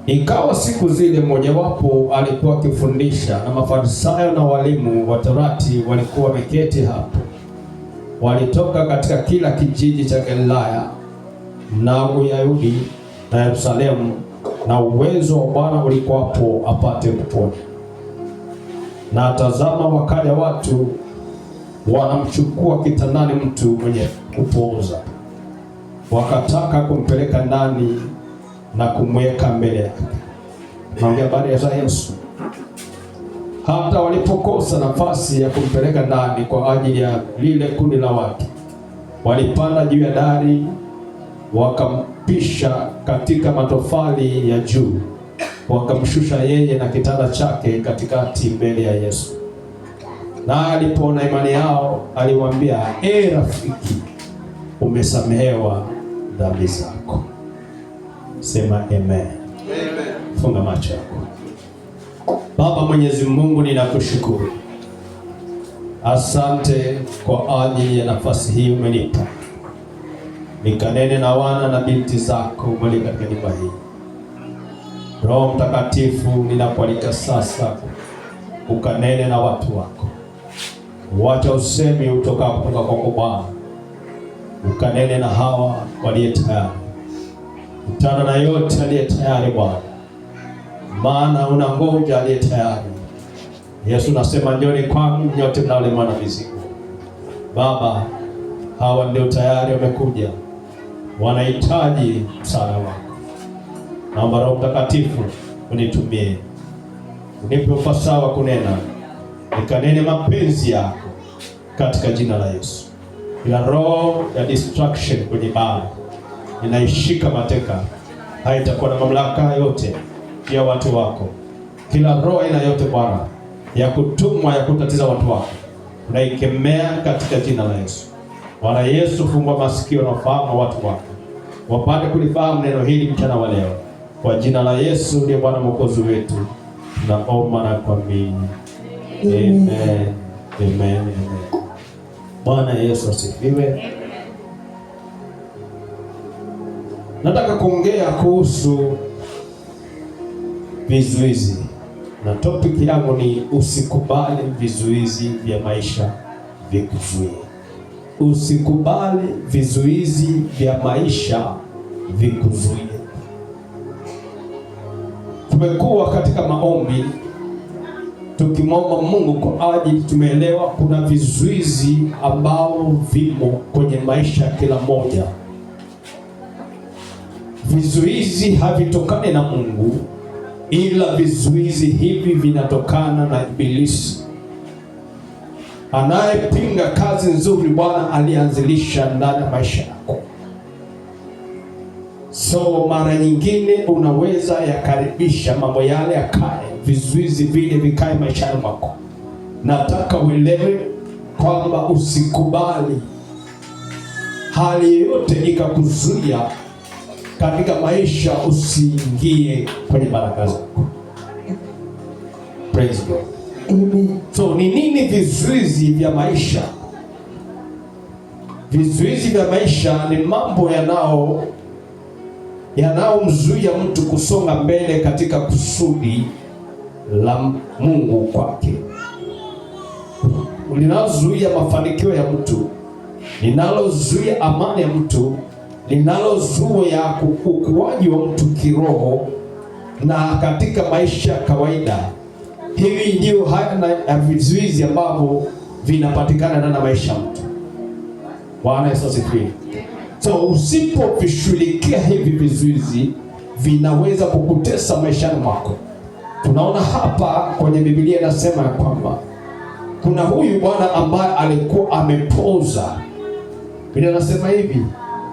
Ikawa siku zile mojawapo alikuwa akifundisha, na Mafarisayo na walimu wa Torati walikuwa wameketi hapo. Walitoka katika kila kijiji cha Galilaya na Uyahudi na Yerusalemu, na uwezo wa Bwana ulikuwapo apate kuponya. Na tazama, wakaja watu wanamchukua kitandani mtu mwenye kupooza, wakataka kumpeleka ndani na kumweka mbele yake. Naongea habari za Yesu. Hata walipokosa nafasi ya kumpeleka ndani kwa ajili ya lile kundi la watu, walipanda juu ya dari, wakampisha katika matofali ya juu, wakamshusha yeye na kitanda chake katikati mbele ya Yesu. Na alipoona imani yao, aliwaambia, rafiki, umesamehewa dhambi zako. Sema amen. Amen. Funga macho yako. Baba Mwenyezi Mungu, ninakushukuru. Asante kwa ajili ya nafasi hii umenipa. Nikanene na wana na binti zako wali katika nyumba hii. Roho Mtakatifu, ninakualika sasa ukanene na watu wako. Wacha usemi kutoka kwako Bwana. Ukanene na hawa walio tayari. Kutana na yote aliye tayari Bwana, maana unangoja aliye tayari. Yesu nasema, njoni kwangu nyote mnaolemewa na mizigo. Baba, hawa ndio tayari wamekuja, wanahitaji msaada wako. Naomba Roho Mtakatifu unitumie, unipe ufasaha wa kunena, nikanene mapenzi yako katika jina la Yesu. Kila roho ya distraction kwenye baa inaishika mateka, haitakuwa na mamlaka yote ya watu wako. Kila roho ina yote Bwana ya kutumwa ya kutatiza watu wako, unaikemea katika jina la Yesu. Bwana Yesu, fungua masikio na ufahamu wa watu wako, wapate kulifahamu neno hili mchana wa leo. Kwa jina la Yesu ndiye Bwana Mwokozi wetu tunaomba na kuamini. Amen. Amen. Amen. Bwana Yesu asifiwe. Nataka kuongea kuhusu vizuizi, na topic yangu ni usikubali vizuizi vya maisha vikuzuie. Usikubali vizuizi vya maisha vikuzuie. Tumekuwa katika maombi tukimwomba Mungu kwa ajili, tumeelewa kuna vizuizi ambao vimo kwenye maisha kila mmoja. Vizuizi havitokane na Mungu, ila vizuizi hivi vinatokana na Ibilisi anayepinga kazi nzuri Bwana alianzilisha ndani ya maisha yako. So mara nyingine unaweza yakaribisha mambo yale yakae, vizuizi vile vikae maishani mwako. Nataka uelewe kwamba usikubali hali yote ikakuzuia katika maisha, usiingie kwenye baraka zako. Praise God. Amen. So ni nini vizuizi vya maisha? Vizuizi vya maisha ni mambo yanaomzuia mtu kusonga mbele katika kusudi la Mungu kwake. Linalozuia mafanikio ya mtu, linalozuia amani ya mtu, linalozuia ukuaji wa mtu kiroho na katika maisha ya kawaida. Hivi ndio haya vizuizi ambavyo vinapatikana ndani ya maisha ya mtu. Bwana Yesu asifiwe. So usipovishughulikia hivi vizuizi, vinaweza kukutesa maishani mwako. Tunaona hapa kwenye Biblia inasema kwamba kuna huyu bwana ambaye alikuwa amepooza. Biblia inasema hivi,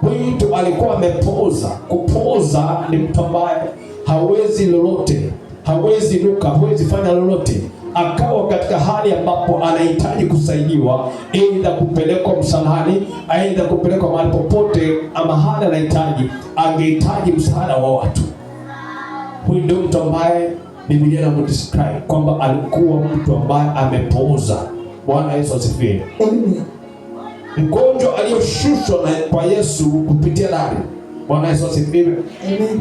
huyu mtu alikuwa amepooza. Kupooza ni mtu ambaye hawezi lolote, hawezi nuka, hawezi fanya lolote. Akawa katika hali ambapo anahitaji kusaidiwa, aidha kupelekwa msalani, aidha kupelekwa mahali popote, ama hali anahitaji, angehitaji msaada wa watu. Huyu ndio mtu ambaye Biblia inamdescribe kwamba alikuwa mtu ambaye amepooza. Bwana Yesu asifiwe. Mgonjwa aliyoshushwa kwa Yesu kupitia dari. Bwana Yesu asifiwe.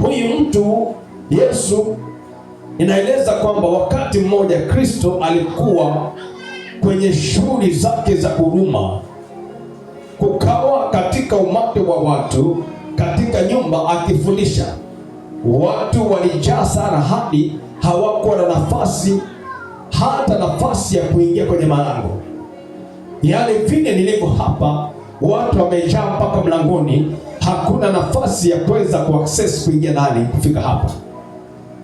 Huyu mtu Yesu inaeleza kwamba wakati mmoja Kristo alikuwa kwenye shughuli zake za huduma, kukawa katika umati wa watu katika nyumba akifundisha. Watu walijaa sana hadi hawakuwa na hata nafasi ya kuingia kwenye malango. Yaani vile nilivyo hapa, watu wamejaa mpaka mlangoni, hakuna nafasi ya kuweza kuaccess kuingia ndani kufika hapa.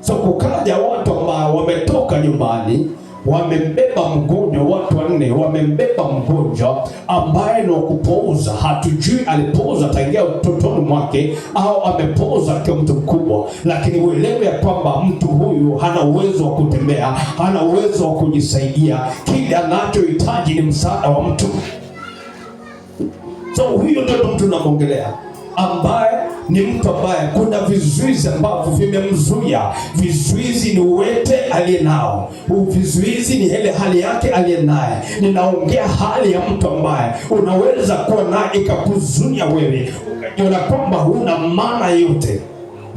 So kukaja watu ambao wametoka nyumbani, wamembeba mgonjwa, watu 4 wamembeba mgonjwa ambaye ni wakupooza. Hatujui alipooza tangia utotoni mwake au amepooza akiwa mtu mkubwa, lakini uelewe ya kwamba mtu huyu hana uwezo wa kutembea, hana uwezo wa kujisaidia. Kile anachohitaji ni msaada wa mtu. So huyo ndio mtu tunamwongelea, ambaye ni mtu ambaye kuna vizuizi ambavyo vimemzuia. Vizuizi ni uwete aliye nao, vizuizi ni ile hali yake aliye naye. Ninaongea hali ya mtu ambaye unaweza kuwa naye ikakuzuia wewe ukajiona kwamba huna maana yote.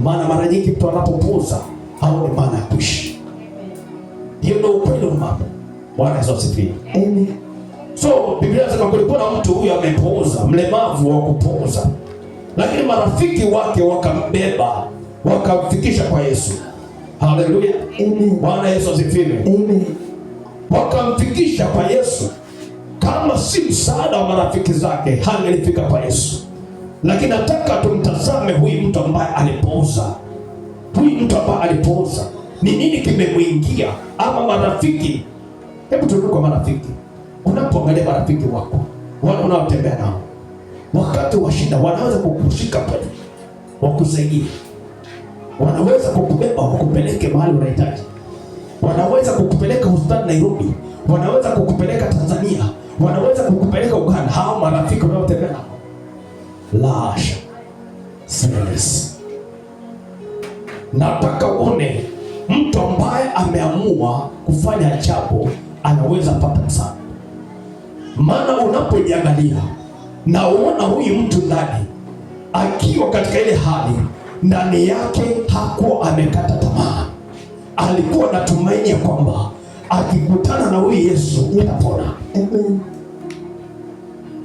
Maana mara nyingi mtu anapopuuza haoni maana ya kuishi. Hiyo ndio ukweli wa mambo. Bwana Yesu asifiwe. Amen. So Biblia inasema kulikuwa na mtu huyu amepooza, mlemavu wa kupooza, lakini marafiki wake wakambeba, wakamfikisha kwa Yesu. Haleluya. Amen. Bwana Yesu asifiwe. Amen. Wakamfikisha kwa Yesu. Kama si msaada wa marafiki zake, hangelifika kwa Yesu. Lakini nataka tumtazame huyu mtu ambaye alipooza. Huyu mtu ambaye alipooza, ni nini kimemwingia? Ama marafiki, hebu turudi kwa marafiki. Unapoangalia marafiki wako, wale unaotembea nao, wakati wa shida wanaweza kukushika pale, wakusaidia. Wanaweza kukubeba wakupeleke mahali unahitaji. Wanaweza kukupeleka hospitali Nairobi, wanaweza kukupeleka Tanzania, wanaweza kukupeleka Uganda. Hao marafiki unaotembea nao, la asha, simelezi. Nataka uone mtu ambaye ameamua kufanya jambo anaweza pata msaada. Maana unapojiangalia na uona huyu mtu ndani akiwa katika ile hali, ndani yake hakuwa amekata tamaa. Alikuwa na tumaini ya kwamba akikutana na huyu Yesu atapona. Amen.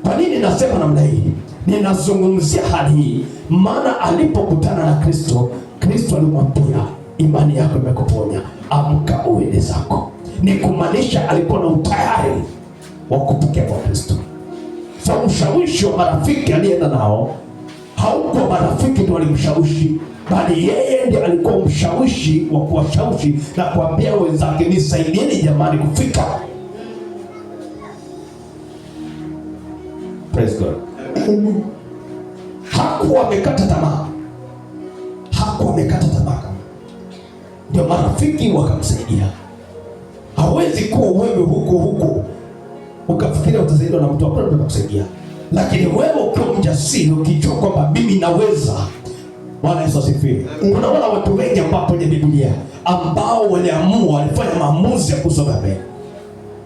Kwa nini nasema namna hii? Ninazungumzia hali hii maana alipokutana na Kristo, Kristo alimwambia imani yako imekuponya, amka uende zako. Ni kumaanisha alikuwa na utayari wa kupokea kwa Kristo. So ushawishi wa marafiki alienda nao haukuwa marafiki ndio walimshawishi, bali yeye ndiye alikuwa mshawishi wa kuwashawishi na kuambia wenzake, nisaidieni jamani kufika. Praise God. Amen. Hakuwa amekata tamaa. Hakuwa amekata tamaa. Ndio marafiki wakamsaidia. Hawezi kuwa wewe huko ukafikiria utasaidiwa na mtu ambaye atakusaidia. Lakini wewe ukiwa mjasiri, ukijua kwamba mimi naweza. Bwana Yesu asifiwe. Kuna watu wengi ambao kwenye Biblia ambao waliamua, walifanya maamuzi ya kusonga mbele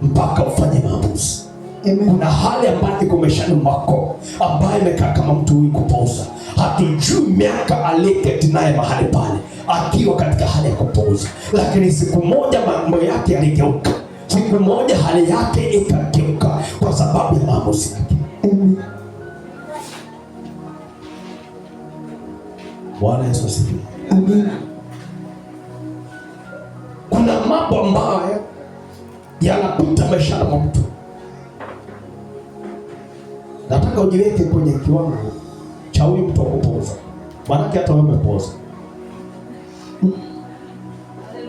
mpaka ufanye maamuzi. Amen. Kuna hali ambayo iko maishani mwako ambayo imekaa kama mtu huyu kupooza. Hatujui miaka aliketi naye mahali pale akiwa katika hali ya kupooza, lakini siku moja mambo yake yaligeuka. Siku moja hali yake ikageuka kwa sababu ya maamuzi yake. Amen. Bwana Yesu asifiwe. Amen. Kuna mambo ambayo yanapita maishani mwa mtu. Nataka ujiweke kwenye kiwango cha huyu mtu kupooza. Maana hata wewe umepooza.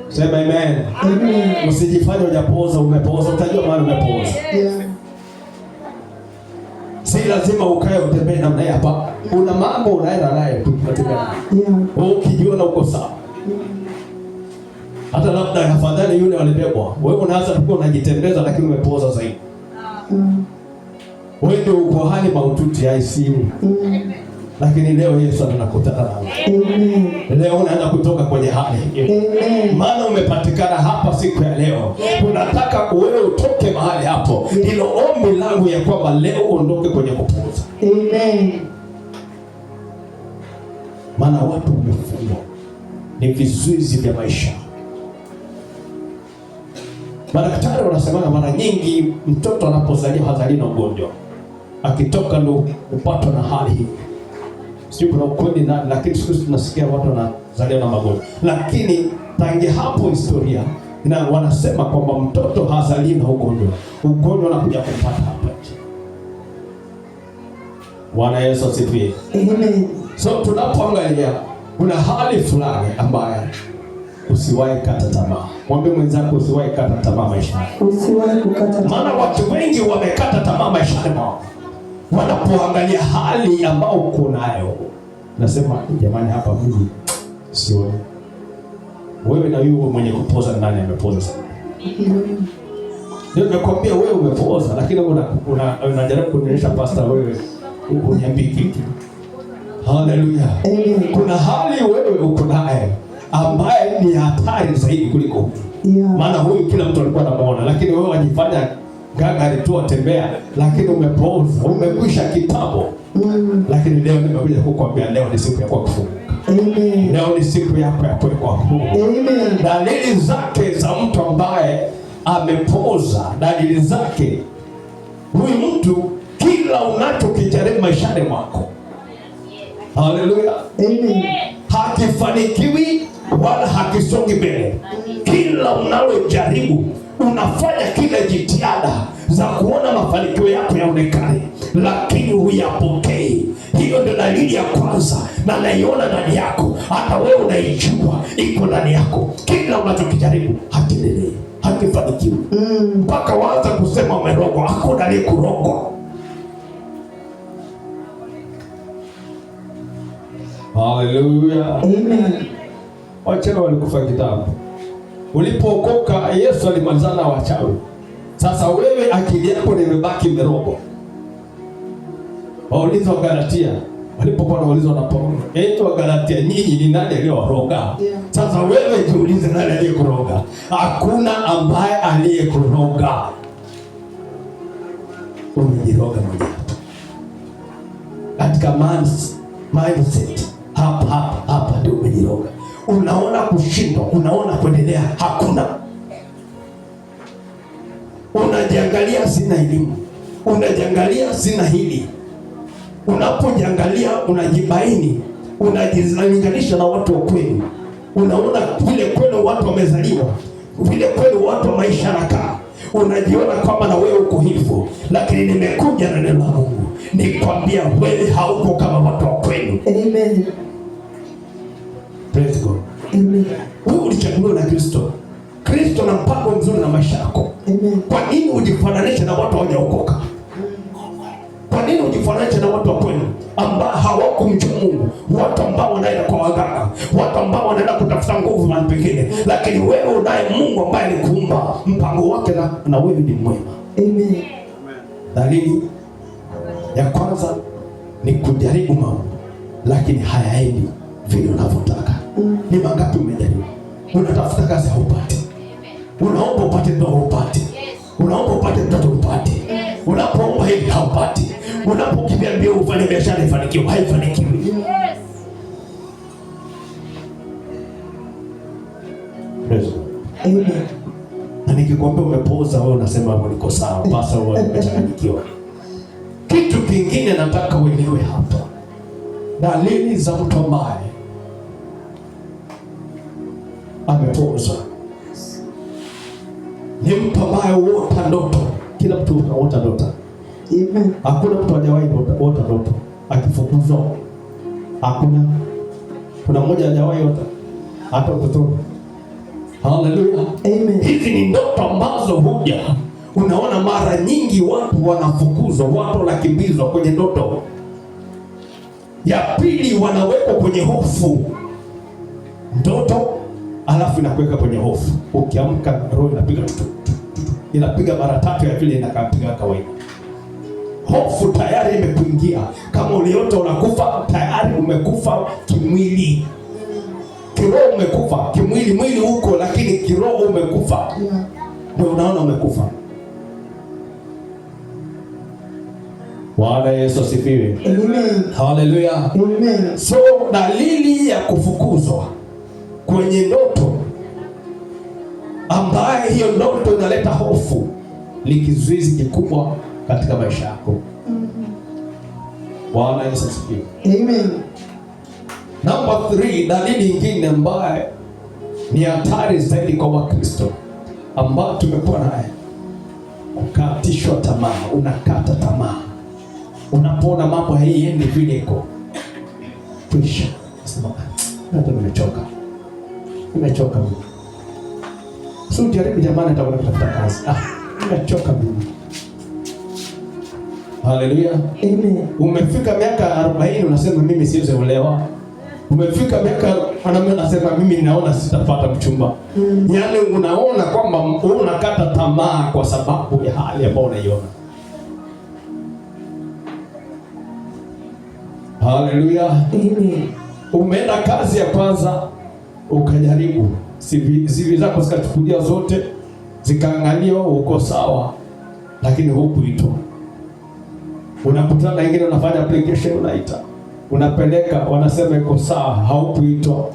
Sema amen. Amen. Usijifanye hujapooza, umepooza, utajua maana umepooza. Yeah. Si lazima ukae utembee namna hii hapa. Una mambo unaenda naye tu katika. Yeah. Ukijiona uko sawa. Hata labda afadhali yule walibebwa. Wewe unaanza tu unajitembeza lakini umepooza zaidi. Wewe ndio uko hali mahututi ya ICU. Lakini leo Yesu anakutana nawe. Amen. Leo unaenda kutoka kwenye hali hiyo. Maana umepatikana hapa siku ya leo. Tunataka wewe utoke mahali hapo. Hilo ombi langu ya kwamba leo uondoke kwenye kupuuza. Amen. Maana watu wamefungwa. ni vizuizi vya maisha. Madaktari wanasema mara nyingi mtoto anapozaliwa hazaliwi na ugonjwa, akitoka ndo upatwa na hali hii. Sio kuna ukweli na, lakini sisi tunasikia watu wanazaliwa na magonjwa, lakini tangia hapo historia na wanasema kwamba mtoto hazaliwi na ugonjwa, ugonjwa unakuja kupata hapa nje. Bwana Yesu asifiwe. Amen. So tunapoangalia kuna hali fulani ambayo usiwahi kata tamaa. Mwambie mwenzako usiwahi kata tamaa maishani. Usiwahi kukata tamaa. Maana watu wengi wamekata tamaa maishani mwao wanapoangalia hali ambao uko nayo. Nasema jamani, hapa mimi sioni. Wewe na yule mwenye kupoza, nani amepoza sana? Ndio nakwambia wewe umepoza, lakini unajaribu kunionyesha pastor wewe uniambie kitu. Haleluya. Kuna hali wewe uko naye ambaye ni hatari zaidi kuliko. Maana huyu kila mtu alikuwa anamuona, lakini wewe wajifanya gagari tu atembea, lakini umepoza, umekwisha kitambo. Lakini leo nimekuja kukuambia leo ni siku ya kufunguka. Amen. Leo ni siku yako ya kuwekwa huru. Amen. Dalili zake za mtu ambaye amepoza, dalili zake, huyu mtu kila unachokijaribu maishani mwako, haleluya, amen, hakifanikiwi wala hakisongi mbele. Kila unalojaribu, unafanya kila jitihada za kuona mafanikio yako yaonekane, lakini huyapokei. Hiyo ndio dalili ya kwanza, na naiona ndani yako, hata wewe unaijua iko ndani yako. Kila unachokijaribu hakiendelei, hakifanikiwi, mpaka waanza kusema umerogwa. Hakuna aliyekurogwa. Haleluya, amen. Wachawi walikufa kitambo. Ulipookoka Yesu alimalizana na wachawi. Sasa wewe akili yako imebaki merogwa. Wauliza Wagalatia, walipokuwa wanaulizwa na Paulo, Wagalatia, nyinyi ni nani aliyewaroga? Sasa wewe jiulize, nani aliyekuroga? Hakuna ambaye aliyekuroga. Umejiroga mwenyewe. Katika mindset hapa ndio umejiroga. Unaona kushindwa, unaona kuendelea hakuna. Unajiangalia sina elimu, unajiangalia sina hili. Unapojiangalia unajibaini, unajilinganisha na watu wa kweli. Unaona vile kweli watu wamezaliwa, vile kweli watu wa maisha yanakaa. Unajiona kama na wewe uko hivyo, lakini nimekuja na neno la Mungu nikwambia wewe hauko kama watu wa kweli. Amen. Praise God. Amen. Wewe ulichaguliwa na Kristo. Kristo na mpango mzuri na maisha yako. Amen. Kwa nini ujifananishe na watu hawajaokoka? Kwa nini ujifananishe na watu wa kweli ambao hawakumjua Mungu, watu ambao wanaenda kwa waganga, watu ambao wanaenda kutafuta nguvu mahali pengine, lakini wewe unaye Mungu ambaye alikuumba, mpango wake na wewe ni mwema. Amen. Dalili ya kwanza ni kujaribu mambo lakini hayaendi vile unavyotaka. Ni mangapi umejaribu? Unatafuta kazi haupati, unaomba upate ndoa haupati, unaomba upate mtoto upate, unapoomba hivi haupati, unapokimbia mbio ufanye biashara ifanikiwe, haifanikiwi. Amen. Na nikikwambia umepoza, wewe unasema wewe niko sawa, basi wewe umechanganyikiwa. Kitu kingine nataka uelewe hapa, dalili za mtu ambaye amepoza ni mtu ambaye huota ndoto. Kila mtu huota ndoto. Amen. Hakuna mtu hajawahi kuota ndoto akifukuzwa. Hakuna. Kuna mmoja hajawahi ota hata kutoka. Haleluya. Amen. Hizi ni ndoto ambazo huja. Unaona mara nyingi watu wanafukuzwa, watu wanakimbizwa kwenye ndoto. Ya pili, wanawekwa kwenye hofu. Ndoto alafu inakuweka kwenye hofu. Ukiamka roho inapiga inapiga mara tatu, ya pili inapiga kawaida. Hofu tayari imekuingia. Kama uliota unakufa, tayari umekufa kimwili. Kiroho umekufa, kimwili mwili huko, lakini kiroho umekufa. Ndio unaona umekufa. Bwana Yesu asifiwe. Amen. Haleluya. Amen. So dalili ya kufukuzwa kwenye ndoto ambaye hiyo ndoto inaleta hofu, ni kizuizi kikubwa katika maisha yako. Bwana Yesu asifiwe. Amen. Number 3, dalili nyingine ambaye ni hatari zaidi kwa Wakristo ambao tumekuwa naye, kukatishwa tamaa. Unakata tamaa unapoona mambo haiendi vile iko, kisha sema hata nimechoka mimi. Sio jaribu jamani, atakwenda kutafuta kazi. Nimechoka mimi. Haleluya. Amen. Umefika miaka 40 unasema mimi siwezi olewa. Umefika miaka anasema mimi naona sitapata mchumba. Yaani unaona kwamba unakata tamaa kwa sababu ya hali ambayo unaiona. Haleluya. Amen. Umeenda kazi ya kwanza ukajaribu, CV zako zikachukulia zote, zikaangaliwa uko sawa, lakini hukuitwa. Unakutana na wengine unafanya application, unaita, unapeleka, wanasema iko sawa, haukuitwa.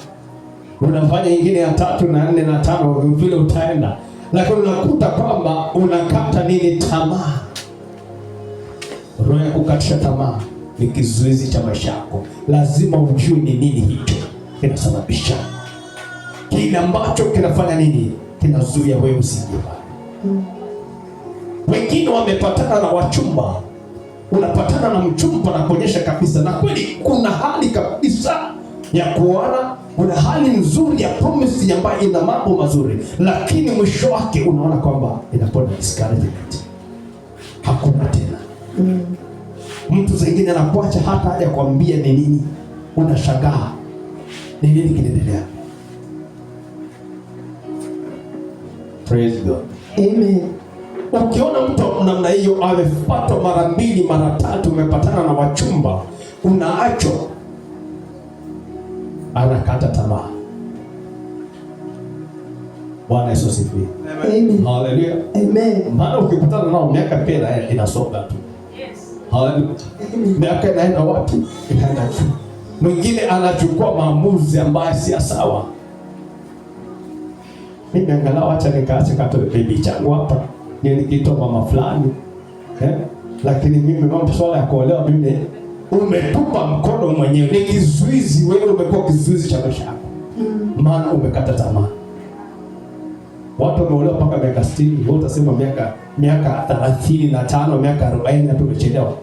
Unafanya nyingine ya 3 na 4 na 5 vile utaenda, lakini unakuta kwamba unakata nini? Tamaa. Roho ya kukatisha tamaa ni kizuizi cha maisha yako. Lazima ujue ni nini hicho kinasababisha, kile ambacho kinafanya nini, kinazuia wewe usije pale. Wengine wamepatana na wachumba, unapatana na mchumba na kuonyesha kabisa, na kweli kuna hali kabisa ya kuona, kuna hali nzuri ya promise ambayo ina mambo mazuri, lakini mwisho wake unaona kwamba inakuwa discouragement, hakuna tena. Mtu zingine anakuacha hata haja kuambia ni nini, unashangaa ni nini kinaendelea. Praise God. Amen. Ukiona mtu namna hiyo amepatwa mara 2 mara 3, umepatana na wachumba, unaachwa, anakata tamaa. Bwana Yesu asifiwe. Amen. Hallelujah. Amen. Maana ukikutana nao miaka pia inasonga tu. Hallelujah. Miaka inaenda wapi? Inaenda tu. Mwingine anachukua maamuzi ambayo si sawa. Mimi angalau acha nikaache kato baby changu hapa, nikitoa mama fulani. Lakini mimi mambo swala ya kuolewa, mimi umetupa mkono mwenyewe. Ni kizuizi, wewe umekuwa kizuizi cha maisha yako. Maana umekata tamaa. Watu wameolewa mpaka miaka 60, wewe utasema miaka 35, miaka 40 hapo umechelewa.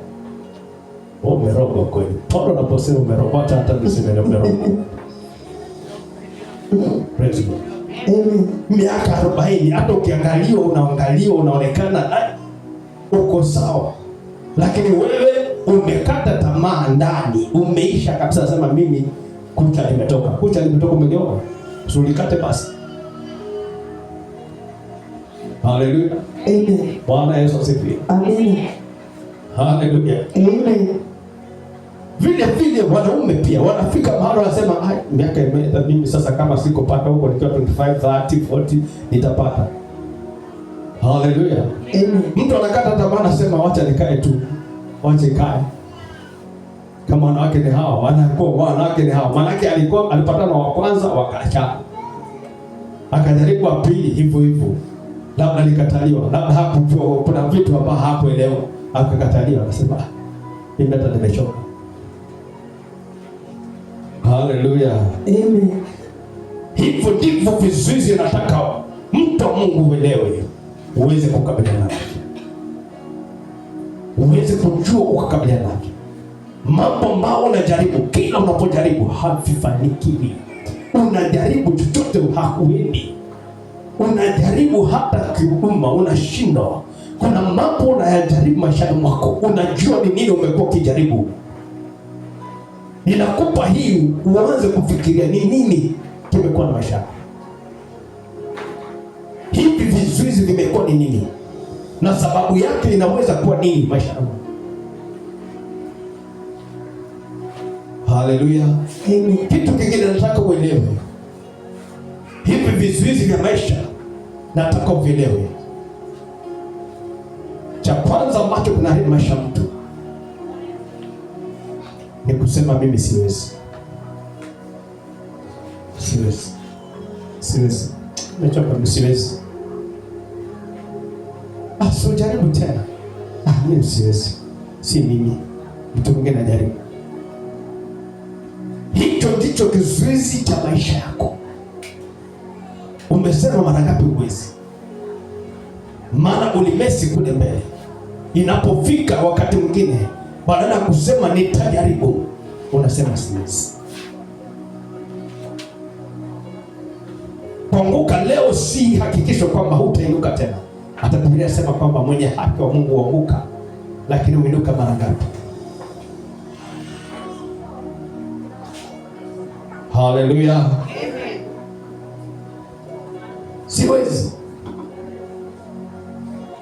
Umerogwa kweli. Polo unaposema umerogwa, hata niseme umerogwa. Praise God. Amen. Miaka 40 hata ukiangaliwa unaonekana uko sawa, lakini wewe umekata tamaa ndani, umeisha kabisa. Sema mimi kucha limetoka, umegeuka, usilikate basi. Hallelujah. Amen. Bwana Yesu asifiwe. Amen. Hallelujah. Amen. Vile wanaume pia wanafika mahali wanasema miaka imeenda, mimi sasa kama sikopata huko nikiwa 25, 30, 40 nitapata. Hallelujah. Amen. Mtu anakata tamaa, anasema wacha nikae tu. Wacha ikae. Kama wanawake ni hao, wanawake ni hao. Manake alipatana na wa kwanza wakaachana. Akajaribu wa pili hivyo. Labda nikataliwa, labda hakujua, kuna vitu ambavyo hakuelewa, akakataliwa, akasema mimi hata nimechoka. Hallelujah. Amen. Hivyo ndivyo vizuizi nataka mtu wa Mungu uelewe, uweze kukabiliana navyo, uweze kujua ukakabiliana navyo. Mambo ambayo unajaribu, kila unapojaribu havifanikiwi. Unajaribu chochote hakuendi. Unajaribu hata kiumma unashindwa. Kuna mambo unayajaribu maishani mwako, unajua ni nini umekuwa ukijaribu. Ninakupa hii uanze kufikiria ni nini kimekuwa na maisha. Hivi vizuizi vimekuwa ni nini? Na sababu yake inaweza kuwa nini maisha yangu? Hallelujah. Amen. Kitu kingine nataka uelewe. Hivi vizuizi vya maisha nataka uvielewe. Cha kwanza ambacho kinaharibu maisha mtu ni kusema mimi siwezi. Siwezi. Nimechoka, siwezi. So jaribu tena. Mimi siwezi. Si mimi. Mtu mwingine anajaribu. Hicho ndicho kizuizi cha maisha yako. Umesema mara ngapi uwezi? Maana ulimesi kule mbele. Inapofika wakati mwingine, badala ya kusema nitajaribu, unasema siwezi. Kuanguka leo si hakikisho kwamba hutainuka tena. Hata Biblia inasema kwamba mwenye haki wa Mungu huanguka, lakini huinuka mara ngapi? Haleluya. Amen. Siwezi.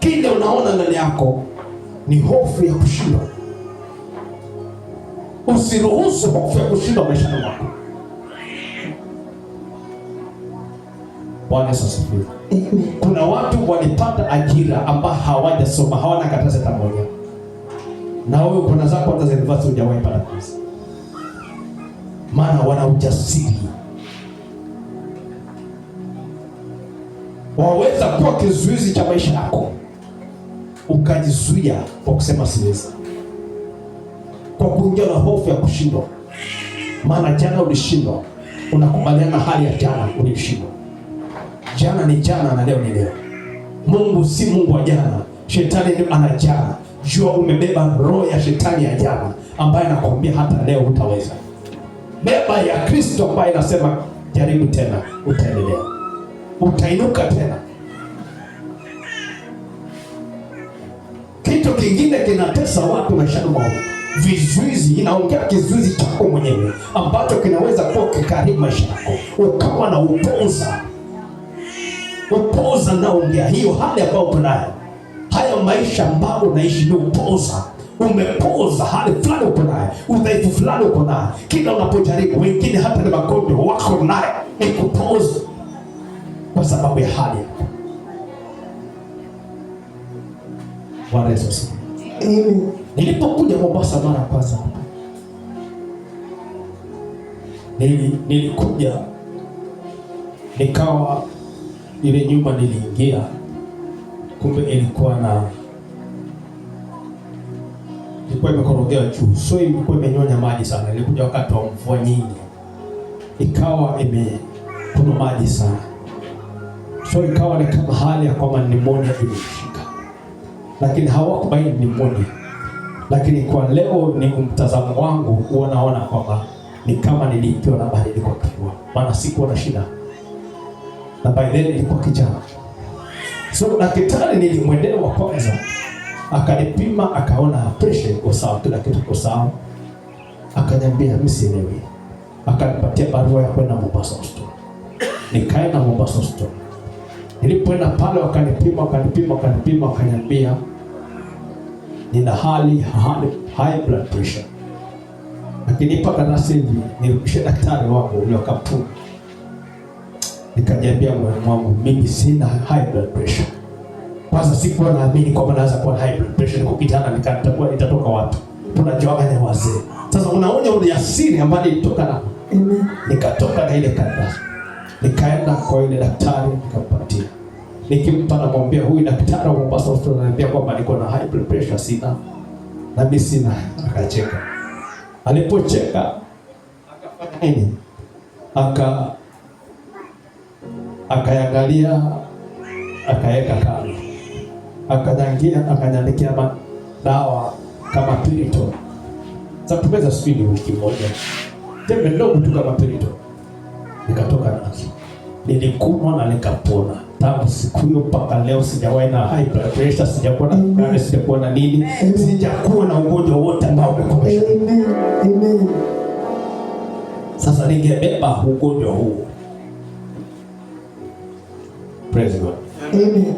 Kile unaona ndani yako ni hofu ya kushindwa. Usiruhusu hofu ya kushindwa maishani mwako. Bwana Yesu asifiwe. Kuna watu walipata ajira ambao hawajasoma, hawana karatasi hata moja. Na wewe kuna zako hata za university hujawahi pata kazi. Maana wana ujasiri. Waweza kuwa kizuizi cha maisha yako, ukajizuia kwa kusema siwezi, kwa kuingia na hofu ya kushindwa. Maana jana ulishindwa, unakubaliana hali ya jana ulishindwa. Jana ni jana na leo ni leo. Mungu si Mungu wa jana, shetani ndio ana jana. Jua umebeba roho ya shetani ya jana ambaye anakuambia hata leo hutaweza. Beba ya Kristo ambaye inasema jaribu tena, utaendelea. Utainuka tena. Kitu kingine kinatesa watu maishani mwao, vizuizi. Inaongea kizuizi chako mwenyewe ambacho kinaweza kuwa kikaribu maisha yako, ukawa na upoza naongea hiyo hali ambayo uko nayo. Haya maisha ambayo unaishi ni upoza. Umepoza hali fulani uko nayo, udhaifu fulani uko nayo. Kila unapojaribu, wengine hata ni magonjwa wako nayo, ni kupoza kwa sababu ya hali yako. Bwana Yesu asifiwe. Amen. Nilipokuja Mombasa mara ya kwanza hapa, nilikuja nikawa ile nyumba niliingia, kumbe ilikuwa imekorogea juu, so ilikuwa imenyonya maji sana. Nilikuja wakati wa mvua nyingi, ikawa kuna maji sana, so ikawa ni kama hali ya kwamba pneumonia ilishika, lakini hawakubaini pneumonia. Lakini kwa leo ni mtazamo wangu unaona kwamba ni kama nilipiwa na baridi kwa kifua, maana sikuwa na shida. Na by then nilikuwa kijana. So daktari nilimwendea wa kwanza, akanipima, akaona pressure iko sawa, kila kitu kiko sawa. Akaniambia mimi sielewi. Akanipatia barua ya kwenda Mombasa Hospital. Nikaenda Mombasa Hospital. Nilipoenda pale wakanipima, akaniambia nina high blood pressure. Akinipa karatasi hivi, nilikushia daktari wako ule wakapima. Nikajiambia moyoni mwangu, mimi sina high blood pressure. Kwanza sikuwa naamini kwamba naweza kuwa high blood pressure. Niko kijana, itatoka wapi? Tunajua ni wazee. Sasa unaona ule asili ambayo ilitoka na. Amen. Nikatoka na ile karatasi. Nikaenda kwa ile daktari nikampatia. Nikimpa na mwambia huyu daktari wa Mombasa Hospital ananiambia kwamba niko na high blood pressure, sina. Na mimi sina. Akacheka. Alipocheka akafanya nini? Akaangalia, akaweka kando, akanyandikia dawa kama Piriton. Sasa tumeza spidi wiki moja, tembe ndogo tu kama Piriton. Nikatoka nazo, nilikunywa na nikapona. Tangu siku hiyo mpaka leo sijawahi na high blood pressure, sijakuwa na sukari, sijakuwa na nini, sijakuwa na ugonjwa wote ambao umekomesha. Amen. Sasa ningebeba ugonjwa huu. Praise God. Amen.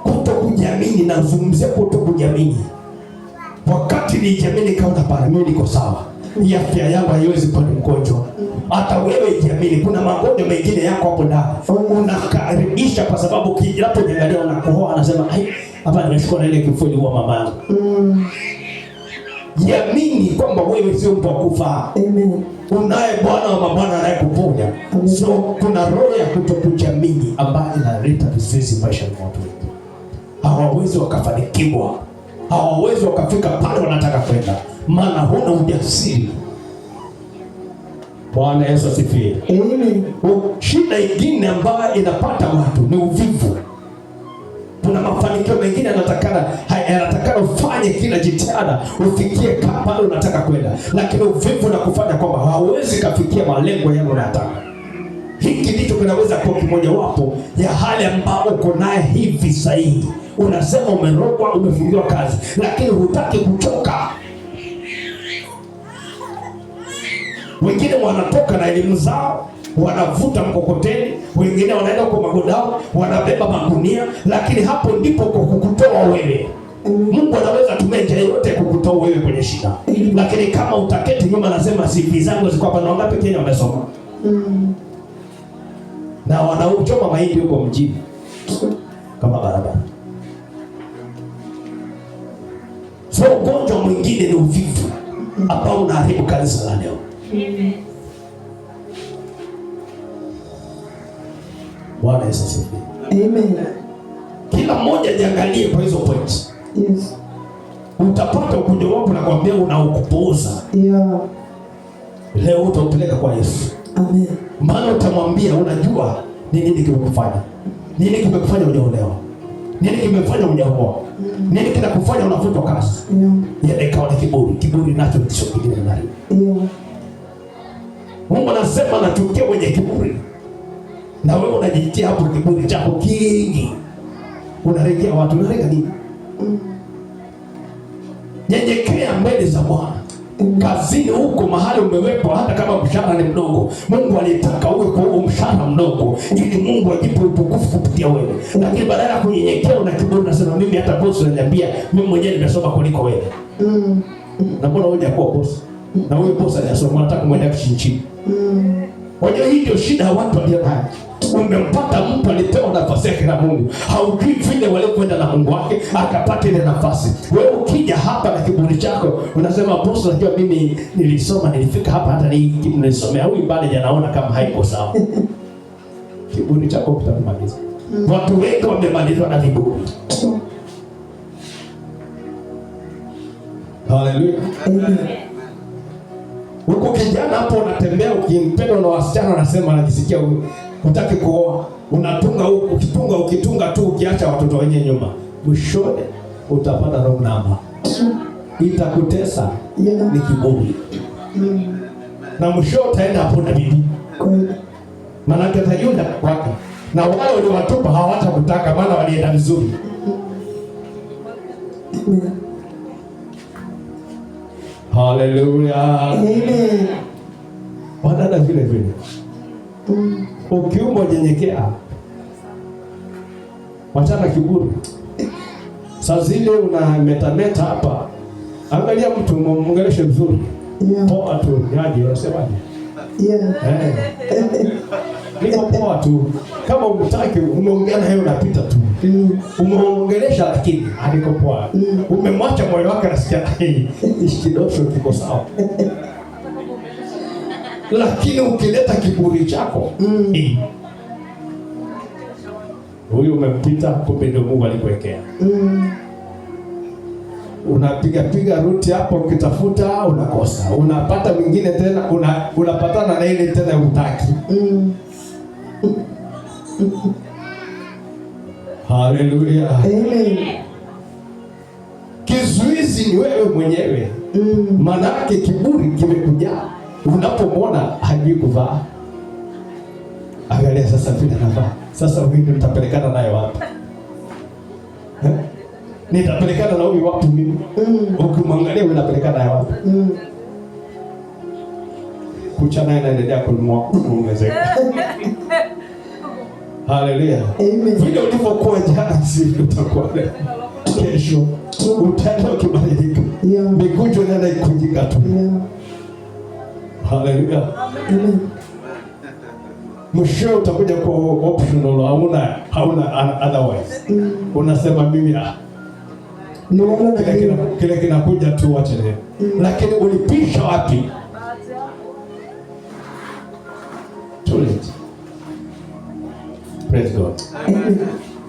Kutokujiamini, nazungumzia kutokujiamini. Wakati nijiamini kaona pale mimi niko sawa, afya yangu haiwezi kuwa mgonjwa. Hata wewe jiamini, kuna magonjwa mengine yako hapo ndani unakaribisha, kwa sababu unapojiangalia unakohoa, anasema ai, hapa nimeshikwa na ile kifua wa mama yangu. Jiamini kwamba wewe sio mtu wa kufa. Amen. Unaye Bwana wa mabwana anayekuponya. So kuna roho ya kutokujiamini ambayo inaleta vizuizi maishani mwa watu wengi. Hawawezi wakafanikiwa, hawawezi wakafika pale wanataka kwenda, maana huna ujasiri. Bwana Yesu asifiwe. Amen. Shida ingine ambayo inapata watu ni uvivu. Kuna mafanikio mengine yanatakana ufanye kila jitihada ufikie pale unataka kwenda, lakini uvivu na kufanya kwamba hawezi kafikia malengo yale unataka. Hiki ndicho kinaweza kuwa kimoja wapo ya hali ambayo uko naye hivi sahihi. Unasema umerogwa, umefungiwa kazi, lakini hutaki kuchoka. Wengine wanatoka na elimu zao, wanavuta mkokoteni, wengine wanaenda kwa magodao, wanabeba magunia, lakini hapo ndipo kwa kukutoa wewe. Mungu anaweza tumia njia yote kukutoa wewe kwenye shida. Lakini kama utaketi nyuma, anasema CV zangu ziko hapa, na wangapi Kenya wamesoma? Na wanauchoma mahindi huko mjini kama barabara. So ugonjwa mwingine ni uvivu ambao unaharibu kanisa la leo. Bwana Yesu asifiwe. Amen. Kila mmoja jiangalie kwa hizo points. Yes. Utapata ugonjwa wako na kwambia unaokupuuza. Yeah. Leo utaupeleka kwa Yesu. Amen. Maana utamwambia, unajua ni nini kimekufanya? Nini kimekufanya hujaolewa? Nini kimefanya hujaoa? Nini kinakufanya unafutwa kazi? Yeah. Ikawa ni kiburi. Kiburi nacho sio kingine ndani. Yeah. Mungu anasema nachukia wenye kiburi. Na wewe unajitia hapo kiburi chako kingi. Unarejea watu, unarega nini? Nyenyekea mbele za Bwana. Kazini huko mahali umewekwa, hata kama mshahara ni mdogo, Mungu alitaka uwe kwa huo mshahara mdogo ili Mungu ajipe utukufu kupitia wewe. Lakini badala ya kunyenyekea na kiburi unasema mimi hata boss ananiambia mimi mwenyewe nimesoma kuliko wewe. Na mbona wewe hujakuwa boss? Na wewe boss anasema nataka kumwenda chini. Wajua hii ndio shida ya watu walio nayo. Umempata mtu alipewa nafasi yake na Mungu, haujui vile walikwenda na Mungu wake akapata ile nafasi. Wewe ukija hapa na kiburi chako unasema boss, unajua mimi nilisoma nilifika hapa, hata nilisomea huyu bado anaona kama haiko sawa. Kiburi chako kitakumaliza. Watu wengi wamemalizwa na kiburi. Hallelujah. Amen. Uko kijana hapo unatembea ukimpenda na wasichana wanasema anajisikia hutaki kuoa. Unatunga huko, ukitunga tu ukiacha watoto wenyewe nyuma. Mwishoni utapata wrong number. Itakutesa ni kiburi. Na mwisho utaenda hapo na bibi. Maana atajunda kwake. Na wale waliowatupa hawatakutaka maana walienda vizuri. Hallelujah. Amen. Wadada vile vile. Ukiumba nyenyekea. Wachana kiburi. Saa zile unametameta hapa. Angalia mtu mwongeleshe vizuri. Yeah. Poa tu, yaje unasemaje? Yeah. Niko poa tu. Kama unataka umeongea na yeye unapita tu. Umeongelesha lakini aliko poa. Umemwacha moyo wake anasikia ishikidosho kiko sawa. Lakini ukileta kiburi chako, huyu umempita, kumbe ndio Mungu alikuwekea. Unapiga ruti hapo ukitafuta unakosa. Unapata mwingine tena unapatana na ile tena hutaki. Hallelujah. Amen. Kizuizi ni wewe mwenyewe. Manake kiburi kimekuja. Unapomwona hajui kuvaa. Angalia sasa vile anavaa. Sasa huyu nitapelekana naye wapi? Nitapelekana na huyu wapi mimi? Ukimwangalia unapelekana naye wapi? Kucha naye anaendelea kuongezeka. Hallelujah. Amen. Vile ulivyokuwa jana sivyo utakuwa leo. Kesho utaenda ukibadilika. Mikunjo inaenda ikujika tu. Hallelujah. Amen. Mwisho utakuja kwa optional, hauna otherwise. Unasema mimi kile kinakuja tu wacha leo. Lakini ulipisha wapi? Too late. Praise God. Amen.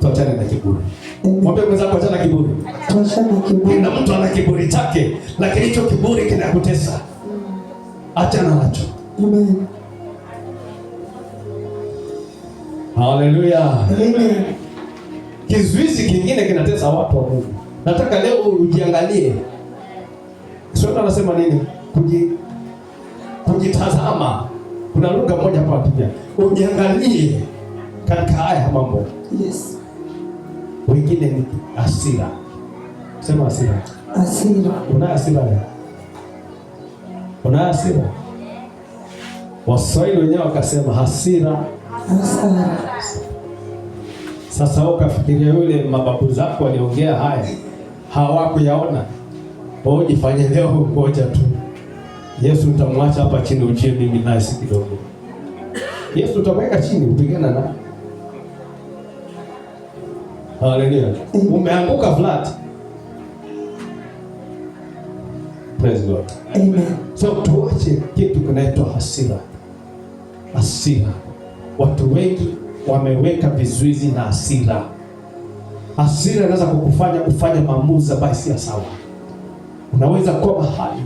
Tuachane na kiburi. Amen. Mwambie mwenzako achana na kiburi. Tuachane na kiburi. Kila mtu ana kiburi chake, lakini hicho kiburi kinakutesa. Achana nacho. Amen. Hallelujah. Amen. Kizuizi kingine kinatesa watu wa Mungu. Nataka leo ujiangalie. Sio anasema nini? Kujitazama. Kuna lugha moja hapa pia. Ujiangalie katika haya mambo. Yes. Wengine ni hasira. Sema hasira. Hasira. Una hasira wewe? Una hasira? Waswahili wenyewe wakasema hasira Hasara. Sasa ukafikiria yule mababu zako waliongea haya hawakuyaona. Wewe jifanye leo ngoja tu. Yesu utamwacha hapa chini ujie mimi naye si kidogo. Yesu utamweka chini upigana na. Hallelujah. Umeanguka flat. Praise God. Amen. So tuache kitu kinaitwa hasira. Hasira. Watu wengi wameweka vizuizi na hasira. Hasira inaweza kukufanya ufanye maamuzi ambayo si sawa. Unaweza kuwa mahali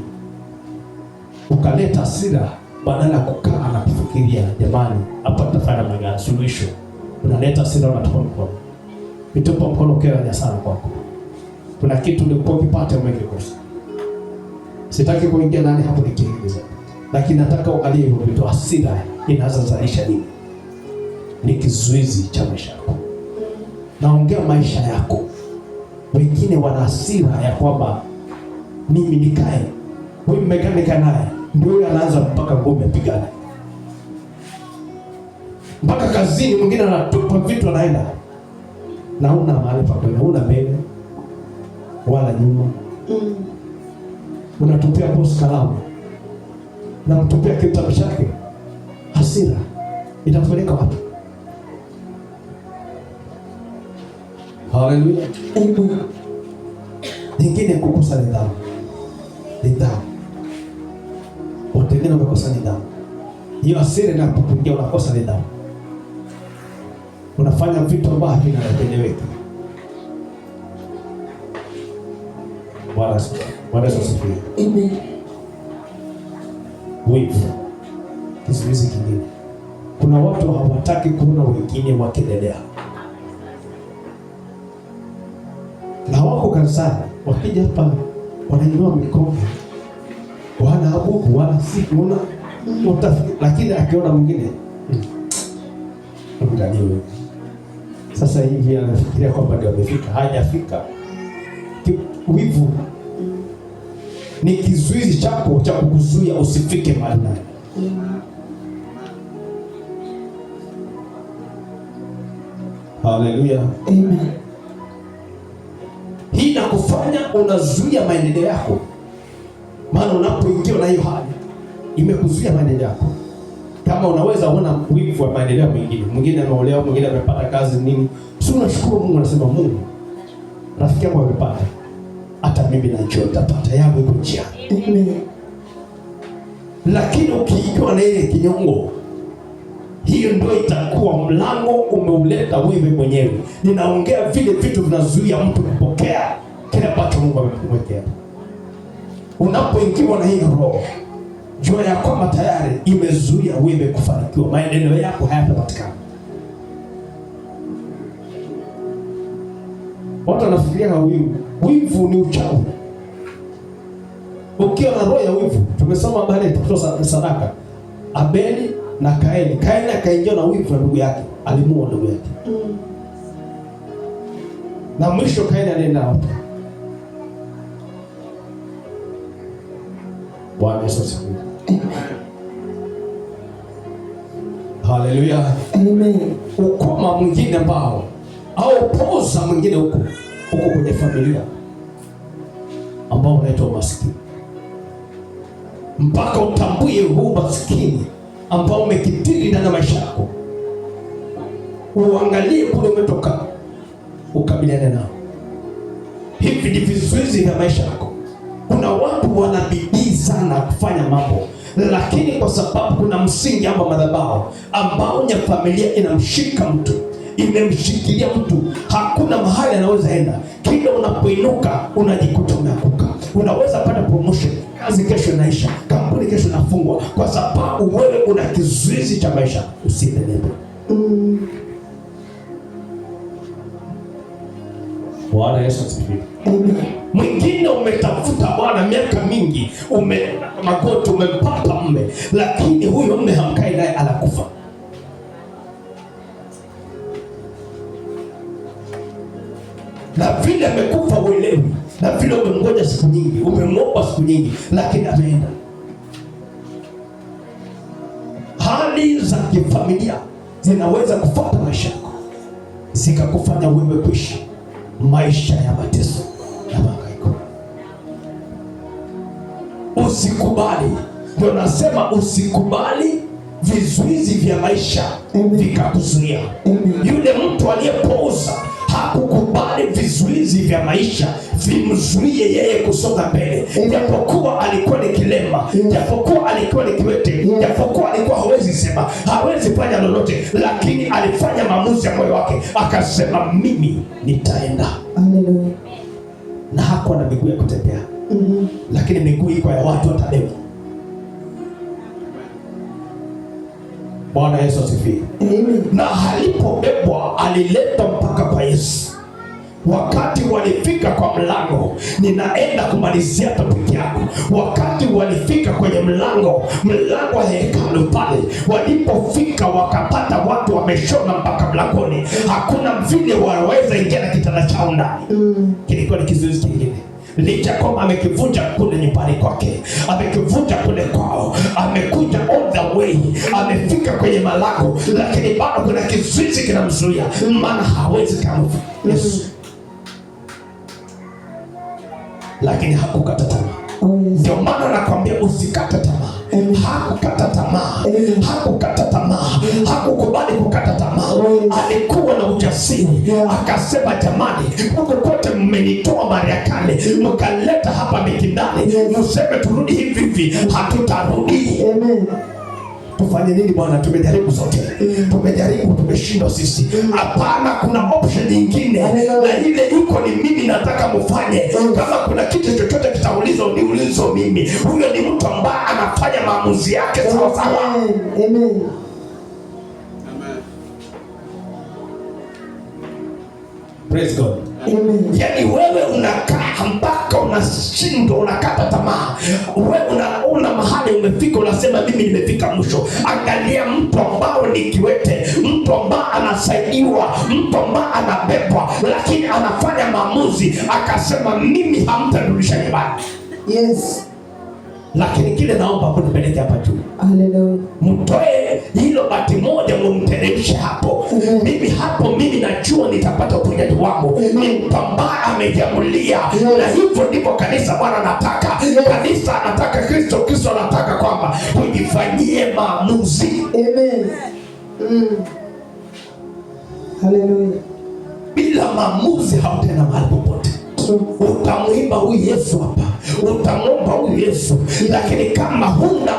ukaleta hasira badala ya kukaa na kufikiria, jamani, hapa tutafanya magani solution. Unaleta hasira na tupo mkono. Vitupa mkono kwa sana kwako. Kuna kitu ulikuwa ukipata umekikosa. Sitaki kuingia ndani hapo nikiingiza. Lakini nataka uangalie hivyo vitu. Hasira inaanza kuzalisha nini? Ni kizuizi cha maisha yako. Naongea maisha yako. Wengine wana hasira ya kwamba mimi nikae. Huyu mmekanika naye. Ndio yule anaanza mpaka ngome apigane. Mpaka kazini mwingine anatupa vitu anaenda. Na huna mahali pa kwenda, huna mbele wala nyuma. Unatupia boss kalamu. Unamtupia kitabu chake. Hasira itakupeleka wapi? Hallelujah. Amen. Nyingine kukosa nidhamu. Nidhamu. Watu wengine wamekosa nidhamu. Hiyo hasira inapokuingia unakosa nidhamu. Unafanya vitu ambavyo vinaeleweka. Bwana asifiwe. Amen. Wivu. Kizuizi kingine. Kuna watu hawataki kuona wengine wakiendelea. Na wako kanisani, wakija hapa wanainua mikono. Wanaabudu wala si kuona lakini akiona mwingine mtaniwe. Sasa hivi anafikiria kwamba ndio amefika, hajafika. Wivu ni kizuizi chako cha kukuzuia usifike mahali. Hallelujah. Amen. Hii inakufanya unazuia maendeleo yako. Maana unapoingia na hiyo hali imekuzuia maendeleo yako. Kama unaweza uona wivu wa maendeleo mengine. Mwingine ameolewa, mwingine amepata kazi nini. Sio unashukuru Mungu, unasema Mungu, rafiki yangu amepata. Hata mimi najua nitapata, yangu iko njiani. Amen. Lakini ukiingia na ile kinyongo, hiyo ndio itakuwa mlango umeuleta wewe mwenyewe. Ninaongea vile vitu vinazuia mtu kupokea kile ambacho Mungu amemwekea. Unapoingiwa na hiyo roho, jua ya kwamba tayari imezuia wewe kufanikiwa. Maendeleo yako hayatapatikana. Watu wanafikiria wivu ni uchawi. Ukiwa na roho ya wivu, tumesoma habari ya kutoa sadaka. Abeli na Kaini. Kaini akaingia na wivu na ndugu yake, alimuua ndugu yake. Na mwisho Kaini alienda hapo. Bwana Yesu asifiwe. Hallelujah. Amen. Ukoma mwingine ambao au poza mwingine huko kwenye familia ambao unaitwa maskini. Mpaka utambue huu maskini ambao umekitili ndani ya maisha yako. Uangalie kule umetoka, ukabiliane nao. Hivi ni vizuizi vya maisha yako. Kuna watu wana bidii sana kufanya mambo, lakini kwa sababu kuna msingi ama madhabahu ambao ya familia inamshika mtu, imemshikilia mtu, hakuna mahali anaweza enda. Kila unapoinuka unajikuta umeanguka. Unaweza pata promotion, kazi kesho inaisha, kampuni kesho inafungwa, kwa sababu wewe una kizuizi cha maisha. Usiendelee. Bwana Yesu asifiwe. Mwingine umetafuta Bwana miaka mingi, magoti, umempata mme, lakini huyo mme hamkai naye, anakufa. Na vile amekufa uelewi, na vile umengoja siku nyingi, umemwomba siku nyingi, lakini ameenda. Hali za kifamilia zinaweza kufuata maisha yako, zikakufanya wewe kuishi maisha ya mateso na mahangaiko. Usikubali. Ndio nasema usikubali vizuizi vya maisha vikakuzuia. Yule mtu aliyepooza hakukubali vizuizi vya maisha vimzuie yeye kusonga mbele. Japokuwa alikuwa ni kilema, japokuwa alikuwa ni kiwete, japokuwa alikuwa hawezi sema, hawezi fanya lolote, lakini alifanya maamuzi ya moyo wake, akasema mimi nitaenda. Haleluya. Na hakuwa na miguu ya kutembea, lakini miguu iko ya watu watabeba. Bwana Yesu asifiwe. Na alipobebwa aliletwa mpaka kwa Yesu. Wakati walifika kwa mlango, ninaenda kumalizia topic yangu. Wakati walifika kwenye mlango wa hekalu pale, walipofika wakapata watu wameshona mpaka mlangoni. Hakuna vile waweza ingia na kitanda chao ndani. Kilikuwa ni kizuizi kingine. Licha kwamba amekivunja kule nyumbani kwake, amekivunja kule kwao, amekuja all the way, amefika kwenye malango, lakini bado kuna kizuizi kinamzuia, maana hawezi kama Yesu. Lakini hakukata tamaa. Ndio maana nakwambia usikate tamaa. Hakukata tamaa. Hakukata tamaa. Hakukubali kukata tamaa. Alikuwa na ujasiri. Akasema jamani, huko kote mmenitoa mara ya kale, mkaleta hapa Mikindani, mseme turudi hivi hivi, hatutarudi. Tufanye nini Bwana? Tumejaribu zote. Tumejaribu, tumeshindwa sisi. Hapana, kuna option nyingine. Na ile iko ni mimi nataka mfanye. Kama kuna kitu chochote kitaulizwa, niulizo mimi. Huyo ni mtu ambaye anafanya maamuzi yake sawa sawa. Amen. Praise God. Yani wewe unakaa mpaka unashindwa, unakata tamaa. Wewe unaona mahali umefika, unasema mimi nimefika mwisho. Angalia mtu ambao ni kiwete, mtu ambao anasaidiwa, mtu ambao anabebwa, lakini anafanya maamuzi, akasema mimi hamtarudisha nyumbani. Yes. Lakini kile naomba kunipeleke hapa juu. Haleluya. Mtoe hilo bati moja, mumteremshe hapo. Mimi hapo, mimi najua nitapata uponyaji wangu. Ni mtu ambaye amejamulia. Na hivyo ndivyo kanisa Bwana anataka. Kanisa anataka, Kristo anataka kwamba ujifanyie maamuzi. Amen. Haleluya. Bila maamuzi hautaenda mahali popote. Utamwimba huyu Yesu hapa, utamwomba huyu Yesu, lakini kama huna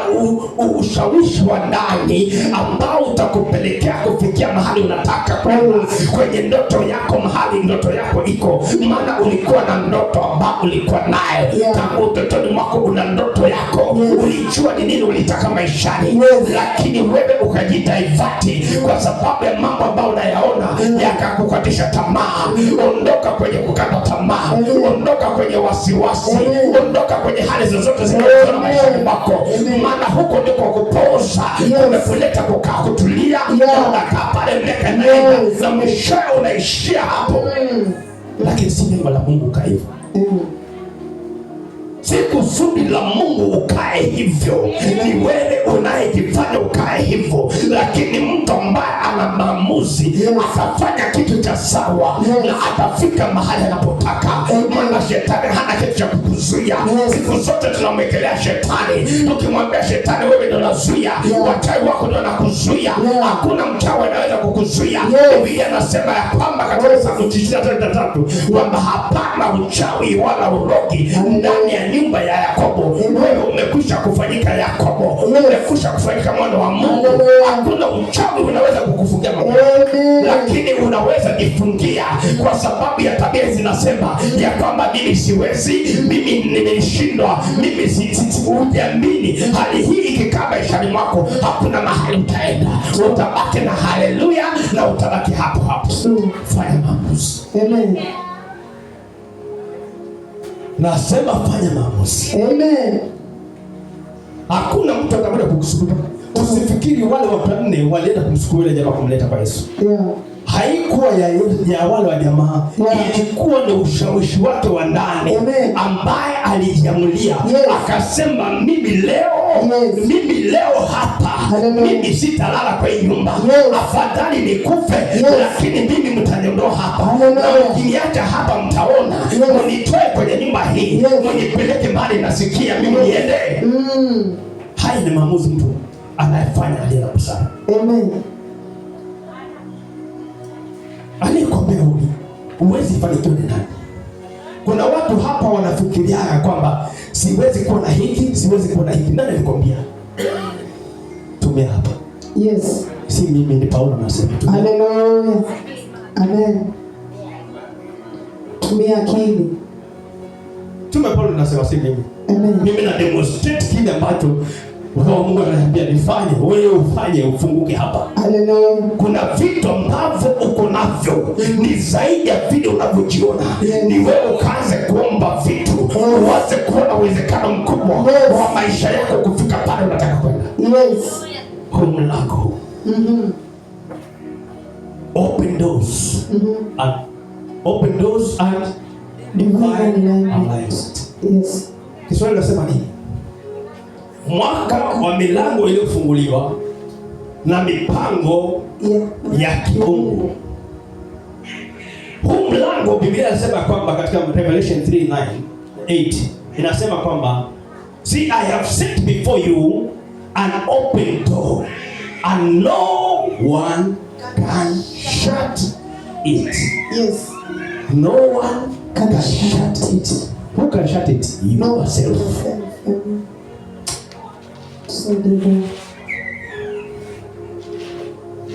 ushawishi wa ndani ambao utakupelekea kufikia mahali unataka kwenda, kwenye ndoto yako, mahali ndoto yako iko, maana ulikuwa na ndoto ambao ulikuwa nayo tangu utotoni mwako. Una ndoto yako, ulijua ni nini ulitaka maishani, lakini wewe ukajitaivati kwa sababu ya mambo ambayo unayaona yakakukatisha tamaa. Ondoka kwenye kukata tamaa. Ondoka kwenye wasiwasi. Ondoka kwenye hali zozote zinazoona maishani mwako, maana huko ndiko kupooza umekuleta kukaa kutulia, na unakaa pale miaka inaenda, na mwishowe unaishia hapo. Lakini si neno la Mungu kaa hivyo. Si kusudi la Mungu ukae hivyo, ni wewe unayejifanya ukae hivyo, lakini mtu ambaye ana maamuzi, atafanya kitu cha sawa na atafika mahali anapotaka. Maana shetani hana kitu cha kukuzuia. Siku zote tunamwekelea shetani, tukimwambia shetani wewe ndio unazuia, wachawi wako ndio wanakuzuia. Hakuna mchawi anaweza kukuzuia. Biblia inasema ya kwamba katika Samueli 23 kwamba hapana uchawi wala urogi ndani ya nyumba ya Yakobo. Wewe umekwisha kufanyika Yakobo, umekwisha kufanyika mwana wa Mungu. Hakuna uchawi unaweza kukufungia mambo, lakini unaweza jifungia kwa sababu ya tabia zinasema ya kwamba mimi siwezi, mimi nimeshindwa, mimi siamini. Hali hii ikikaa maishani mwako, hakuna mahali utaenda, utabaki na haleluya na utabaki hapo hapo. Fanya maamuzi. Amen. Nasema fanya maamuzi. Amen. Hakuna mtu atakwenda kukusukuma. Usifikiri wale watu wanne walienda kumsukuma yule jamaa kumleta kwa Yesu. Haikuwa ya wale wa jamaa, ilikuwa ni ushawishi wake wa ndani ambaye alijiamulia, akasema mimi leo hapa, mimi sitalala kwa hii nyumba, afadhali nikufe, lakini mimi mtaniondoa hapa, na mkiniacha hapa mtaona, mnitoe kwenye nyumba hii, mnipeleke mbali, nasikia mimi niende. Haya ni maamuzi mtu anayefanya aliye na busara. Amen. Aliyekwambia huwezi fanikiwa ni nani? Kuna watu hapa wanafikiria kwamba siwezi kuwa na hiki, siwezi kuwa na hiki. Nani alikwambia? Tumia hapa. Yes. Si mimi, ni Paulo anasema tumia. Hallelujah. Amen. Tumia akili. Paulo anasema si mimi. Amen. Mimi na demonstrate kile ambacho Roho Mungu ananiambia nifanye, wewe ufanye, ufunguke hapa. Hallelujah. Kuna vitu ambavyo uko navyo ni zaidi ya vile unavyojiona. Ni wewe ukaanze kuomba vitu, uanze kuona uwezekano mkubwa wa maisha yako kufika pale unataka kwenda. Yes. Mlango. Open doors. And open doors and divine alignment. Yes. Kiswahili nasema nini? Mwaka wa milango iliyofunguliwa na mipango ya kiungu. Huu mlango Biblia inasema kwamba katika Revelation 3:9-8 inasema kwamba see, I have set before you an open door and no one can shut it. Yes. No one can shut it. Who can shut it? You yourself.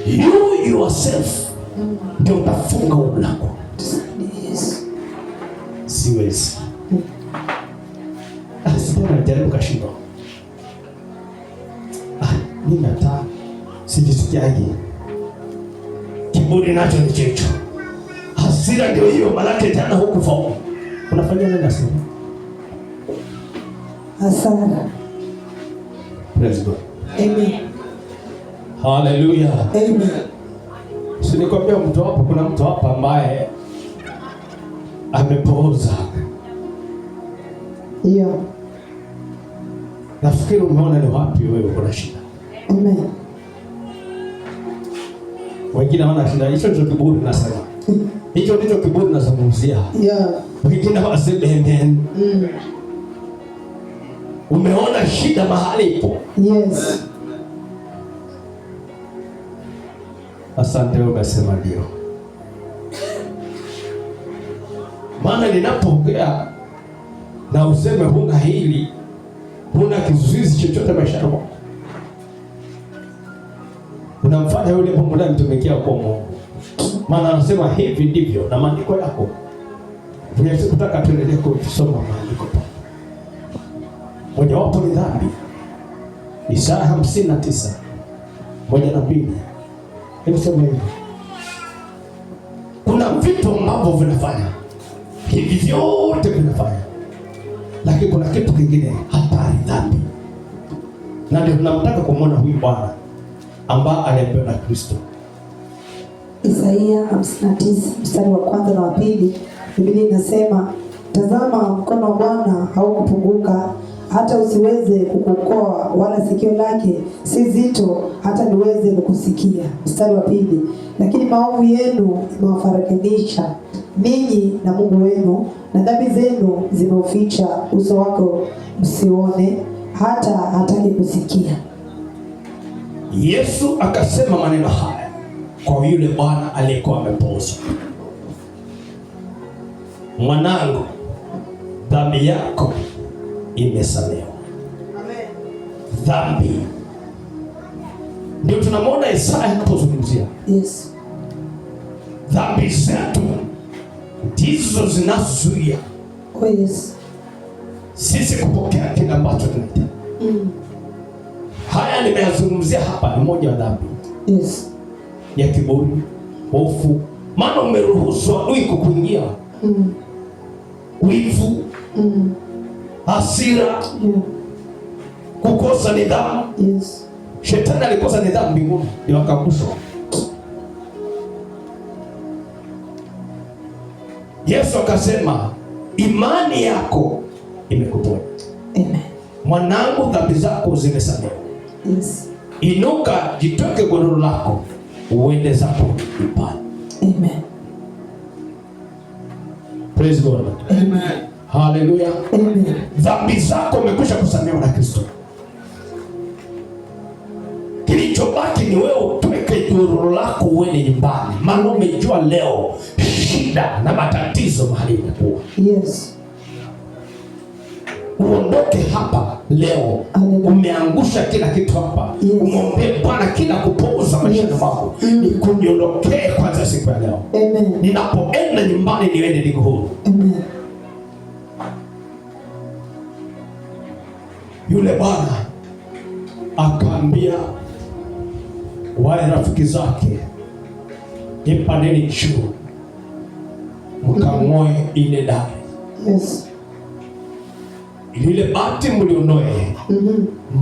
You yourself ndio utafunga mlango. Yes. Siwezi. Sasa jaribu kashindo. Mimi hata sijisikiaje. Kiburi nacho ni checho. Hasira ndio hiyo, malaki jana hukufaulu. Unafanya nini nasema? Hasara. Praise God. Amen. Hallelujah. Amen. Sinikwambia mtu hapa, kuna mtu hapa ambaye amepooza. Nafikiri umeona ni wapi wewe kuna shida. Amen. Wengine wana shida, hicho ndio kiburi nasema. Hicho ndicho kiburi nazungumzia. Wengine waseme amen. Umeona shida mahali ipo. Yes. Asante wewe umesema ndio. Maana ninapoongea na useme huna hili, huna kizuizi chochote maishani mwako, unamfanya yule Mungu ndiye mtumikia kwa Mungu. Maana anasema hivi ndivyo na maandiko yako. Tunataka tuendelee kusoma maandiko. Moja wapo ni dhambi. Isaya 59:1-2. Hebu soma hivi. Kuna vitu ambavyo vinafanya. Hivi vyote vinafanya. Lakini kuna kitu kingine, hatari, dhambi. Na ndio tunamtaka kumwona huyu Bwana ambaye aliambiwa na Kristo. Isaya 59:1-2. Biblia inasema, tazama mkono wa Bwana haukupunguka hata usiweze kukuokoa, wala sikio lake si zito hata niweze kukusikia. Mstari wa 2, lakini maovu yenu imewafarakanisha ninyi na Mungu wenu, na dhambi zenu zimeuficha uso wako msione, hata hataki kusikia. Yesu akasema maneno haya kwa yule bwana aliyekuwa amepooza. Mwanangu, dhambi yako imesamehewa. Amen. Dhambi ndio tunamwona Isaya anapozungumzia. Yes. Dhambi zetu ndizo zinazuia yes, sisi kupokea kile ambacho tunahitaji. Haya nimeyazungumzia hapa ni moja wa dhambi. Yes. Ya kiburi, hofu, maana umeruhusu adui kukuingia. Wivu, hasira, kukosa nidhamu. Yes. Shetani alikosa nidhamu mbinguni, ndio akakushwa. Yesu akasema imani yako imekuponya. Amen. Mwanangu, dhambi zako zimesamehewa. Yes. Inuka, jitoke godoro lako, uende zako nyumbani. Amen. Praise God. Amen. Hallelujah. Amen. Dhambi zako umekwisha kusamehewa na Kristo. Kilichobaki ni wewe utoke godoro lako uende nyumbani. Maana umejua leo shida na matatizo mahali inakuwa. Yes. Uondoke hapa leo. Umeangusha kila kitu hapa. Yes. Umwombe Bwana kila kupooza maisha yako. Nikuniondokee kwanza siku ya leo. Amen. Ninapoenda nyumbani niende niko huru. Amen. Yule bwana akaambia wale rafiki zake, ipandeni juu mkang'oe ile damu. Yes. Lile bati mlionoe.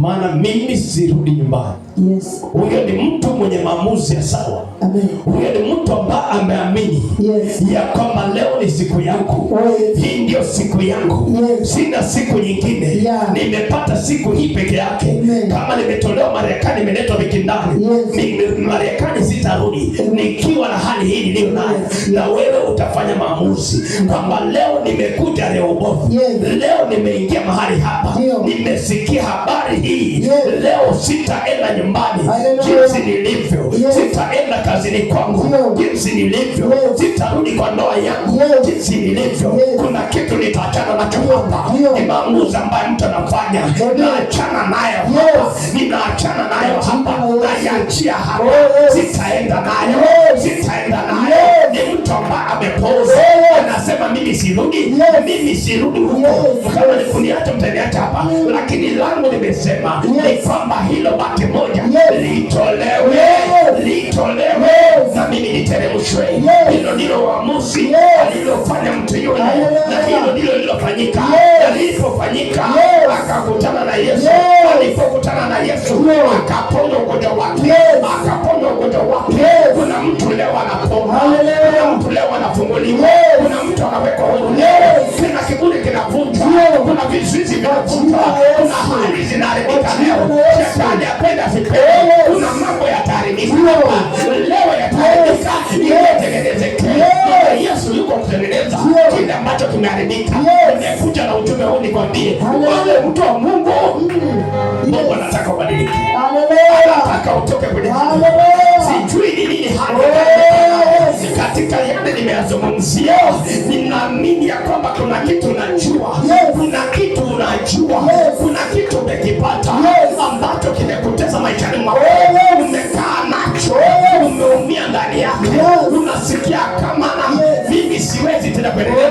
Maana mimi sirudi nyumbani. Yes. Huyo ni mtu mwenye maamuzi ya sawa. Amen. Huyo ni mtu ambaye ameamini. Yes. Ya kwamba leo ni siku yangu. Yes. Hii ndio siku yangu. Yes. Sina siku nyingine. Yeah. Nimepata siku hii peke yake. Amen. Kama nimetolewa Marekani, nimeletwa Mikindani. Yes. Marekani sitarudi. Nikiwa na hali hii niliyo nayo. Yes. Na wewe utafanya maamuzi kwamba leo nimekuja Rehoboth. Yes. Leo nimeingia mahali hapa. Dio. Nimesikia habari hii. Yes. Leo sitaenda nyumbani jinsi nilivyo. Yes. Sitaenda kazini kwangu jinsi nilivyo. Yes. Sitarudi kwa ndoa yangu jinsi nilivyo. Yes. Kuna kitu nitaachana nacho hapa. Ni maamuzi ambayo mtu anafanya. Naachana nayo hapa. Ninaachana nayo hapa. Naiachia hapa. Sitaenda nayo. Sitaenda nayo. Ni mtu ambaye amepooza. Anasema mimi sirudi. Mimi sirudi huko. Kama ni kuniacha mtaniacha hapa. Lakini langu nimesema ni kwamba hilo bati moja litolewe na mimi niteremshwe. Hilo ndilo uamuzi alilofanya mtu yule, na hilo ndilo lilofanyika. Alipofanyika akakutana na Yesu. Alipokutana na Yesu akapona ugonjwa wake. Akapona ugonjwa wake. Kuna mtu leo anapona. Kuna mtu leo anafunguliwa. Kuna mtu anawekwa huru leo. Kila kiburi kinavunjwa. Kuna vizuizi vinavunjwa. Kuna hali zinaharibika leo. Shetani apenda asipende. Kuna mambo yataharibika leo, yataharibika ili yatengenezeke. Yesu yuko kutengeneza kile ambacho kimeharibika. Nimekuja na ujumbe huu nikwambie, wewe mtu wa Mungu, Mungu anataka ubadilike. Anataka utoke kwenye sijui ni nini hali katika yale nimeyazungumzia. Ninaamini ya kwamba kuna kitu unajua, kuna kitu unajua, kuna kitu umekipata ambacho kimekuteza maishani mwako. Umekaa nacho, umeumia ndani yake, unasikia kama na mimi siwezi tena kuendelea.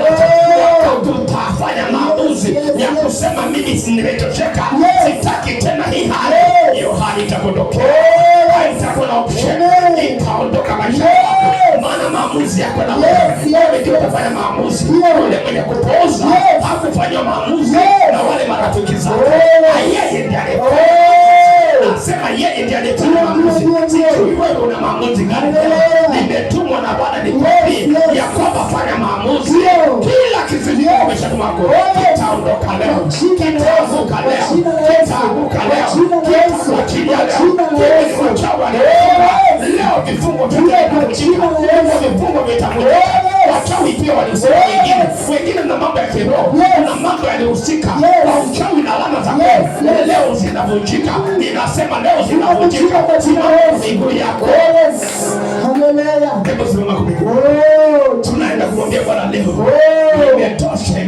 Tutafanya maamuzi ya kusema mimi nimetosheka, sitaki tena hii hali. Hiyo hali itakondokea, haitakuwa na option, itaondoka maisha yako. Maana maamuzi yako na wewe ndio utafanya maamuzi. Yule mwenye kupooza hakufanya maamuzi na wale marafiki zake. Yeye ndiye alifanya. Nasema yeye ndiye alifanya maamuzi. Sijui wewe una maamuzi gani? uliyetumwa na Bwana nikwambie ya kwamba fanya maamuzi. Kila kizuizi maisha mwako kitaondoka leo, kitaanguka leo, kitaanguka leo, kitakuachilia leo. Wachawi leo vifungo vitavunjika, vifungo vitavunjika. Wachawi pia walisema wengine na mambo ya kiroho na mambo yalihusika na uchawi na laana za leo zinavunjika. Ninasema leo zinavunjika. Simama miguu yako. Haleluya. Tunaenda kumwambia Bwana leo imetosha.